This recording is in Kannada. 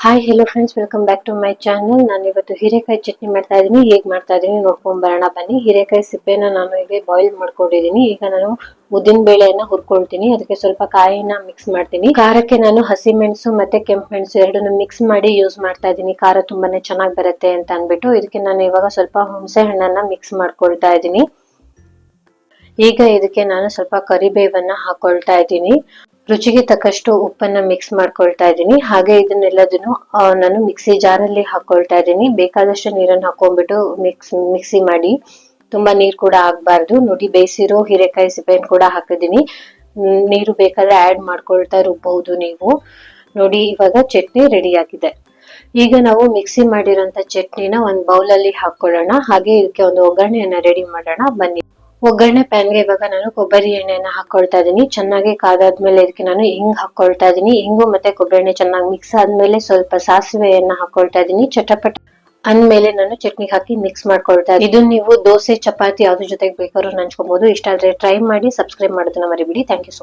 Hi hello friends, welcome back to my channel. ನಾನು ಇವತ್ತು ಹೀರೆಕಾಯಿ ಚಟ್ನಿ ಮಾಡ್ತಾ ಇದ್ದೀನಿ. ಹೇಗೆ ಮಾಡ್ತಾ ಇದ್ದೀನಿ ನೋಡ್ಕೊಂಡ್ ಬರೋಣ ಬನ್ನಿ. ಹೀರೆಕಾಯಿ ಸಿಪ್ಪೆನ ನಾನು ಈಗ ಬಾಯ್ಲ್ ಮಾಡ್ಕೊಂಡಿದ್ದೀನಿ. ಈಗ ನಾನು ಉದ್ದಿನ ಬೇಳೆಯನ್ನ ಹುರ್ಕೊಳ್ತೀನಿ. ಅದಕ್ಕೆ ಸ್ವಲ್ಪ ಕಾಯಿನ ಮಿಕ್ಸ್ ಮಾಡ್ತೀನಿ. ಖಾರಕ್ಕೆ ನಾನು ಹಸಿಮೆಣಸು ಮತ್ತೆ ಕೆಂಪು ಮೆಣಸು ಎರಡನ್ನು ಮಿಕ್ಸ್ ಮಾಡಿ ಯೂಸ್ ಮಾಡ್ತಾ ಇದ್ದೀನಿ. ಖಾರ ತುಂಬಾನೇ ಚೆನ್ನಾಗಿ ಬರುತ್ತೆ ಅಂತ ಅನ್ಬಿಟ್ಟು ಇದಕ್ಕೆ ನಾನು ಇವಾಗ ಸ್ವಲ್ಪ ಹುಣಸೆ ಹಣ್ಣನ್ನ ಮಿಕ್ಸ್ ಮಾಡ್ಕೊಳ್ತಾ ಇದ್ದೀನಿ. ಈಗ ಇದಕ್ಕೆ ನಾನು ಸ್ವಲ್ಪ ಕರಿಬೇವನ್ನ ಹಾಕೊಳ್ತಾ ಇದ್ದೀನಿ. ರುಚಿಗೆ ತಕ್ಕಷ್ಟು ಉಪ್ಪನ್ನ ಮಿಕ್ಸ್ ಮಾಡ್ಕೊಳ್ತಾ ಇದ್ದೀನಿ. ಹಾಗೆ ಇದನ್ನೆಲ್ಲದನ್ನು ನಾನು ಮಿಕ್ಸಿ ಜಾರಲ್ಲಿ ಹಾಕೊಳ್ತಾ ಇದ್ದೀನಿ. ಬೇಕಾದಷ್ಟು ನೀರನ್ನು ಹಾಕೊಂಡ್ಬಿಟ್ಟು ಮಿಕ್ಸಿ ಮಾಡಿ. ತುಂಬಾ ನೀರು ಕೂಡ ಆಗ್ಬಾರ್ದು. ನೋಡಿ, ಬೇಯಿಸಿರೋ ಹೀರೆಕಾಯಿ ಸಿಪ್ಪೆಯನ್ನು ಕೂಡ ಹಾಕಿದ್ದೀನಿ. ನೀರು ಬೇಕಾದ್ರೆ ಆಡ್ ಮಾಡ್ಕೊಳ್ತಾ ರುಬ್ಬಬಹುದು ನೀವು. ನೋಡಿ, ಇವಾಗ ಚಟ್ನಿ ರೆಡಿ ಆಗಿದೆ. ಈಗ ನಾವು ಮಿಕ್ಸಿ ಮಾಡಿರೋಂತ ಚಟ್ನಿನ ಒಂದು ಬೌಲ್ ಅಲ್ಲಿ ಹಾಕೊಳ್ಳೋಣ. ಹಾಗೆ ಇದಕ್ಕೆ ಒಂದು ಒಗ್ಗರಣೆಯನ್ನ ರೆಡಿ ಮಾಡೋಣ ಬನ್ನಿ. ಒಗ್ಗರಣೆ ಪ್ಯಾನ್ಗೆ ಇವಾಗ ನಾನು ಕೊಬ್ಬರಿ ಎಣ್ಣೆನ ಹಾಕೊಳ್ತಾ ಇದ್ದೀನಿ. ಚೆನ್ನಾಗಿ ಕಾದಾದ್ಮೇಲೆ ಇದಕ್ಕೆ ನಾನು ಹಿಂಗ್ ಹಾಕೊಳ್ತಾ ಇದ್ದೀನಿ. ಹಿಂಗು ಮತ್ತೆ ಕೊಬ್ಬರಿ ಎಣ್ಣೆ ಚೆನ್ನಾಗಿ ಮಿಕ್ಸ್ ಆದ್ಮೇಲೆ ಸ್ವಲ್ಪ ಸಾಸಿವೆಯನ್ನ ಹಾಕೊಳ್ತಾ ಇದ್ದೀನಿ. ಚಟಪಟ ಅಂದ್ಮೇಲೆ ನಾನು ಚಟ್ನಿ ಹಾಕಿ ಮಿಕ್ಸ್ ಮಾಡ್ಕೊಳ್ತಾ ಇದ್ದೀನಿ. ಇದು ನೀವು ದೋಸೆ, ಚಪಾತಿ ಯಾವ್ದ್ರ ಜೊತೆಗೆ ಬೇಕಾದ್ರೂ ನಂಚ್ಕೊಬಹುದು. ಇಷ್ಟ ಆದ್ರೆ ಟ್ರೈ ಮಾಡಿ. ಸಬ್ಸ್ಕ್ರೈಬ್ ಮಾಡೋದನ್ನ ಮರಿಬಿಡಿ. Thank you so much.